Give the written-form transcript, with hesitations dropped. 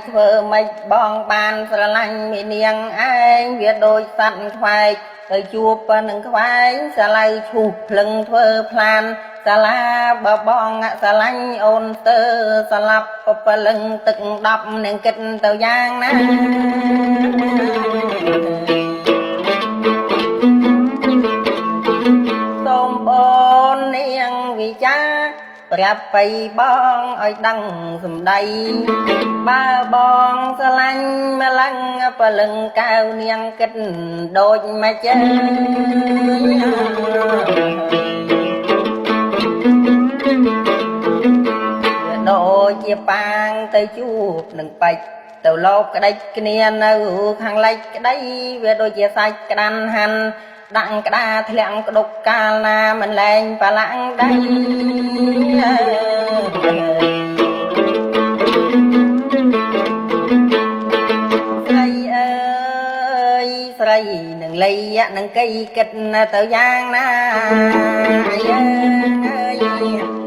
ធ្វើមិនបងបានស្រឡាញ់មីនាងឯងវាដូចសត្វខ្វាយទៅជួបនឹងខ្វាយសាឡៅឈូសភ្លឹងធ្វើផ្លានសាឡាបបងស្រឡាញ់អូនទៅស្លាប់ប្រលឹងទឹក10នឹងគិតទៅយ៉ាងណាសូមបងនាងវិចាប្រាប់បៃបងឲ្យដឹងសម្ដីបើបងស្រឡាញ់ម្លឹងព្រលឹងកៅនាងគិតដូចមកចេះដូចជាប៉ាងទៅជួបនឹងបាច់ទៅលោកក្តិចគ្នានៅខាងលិចក្តីវាដូចជាសាច់ក្តាន់ហាន់ដាក់ក្តាធ្លាក់ក្តុកកាលណាមិនលែងបលាក់ដៃស្រីអើយស្រីនឹងលៃនឹងកៃគិតទៅយ៉ាងណាអើយ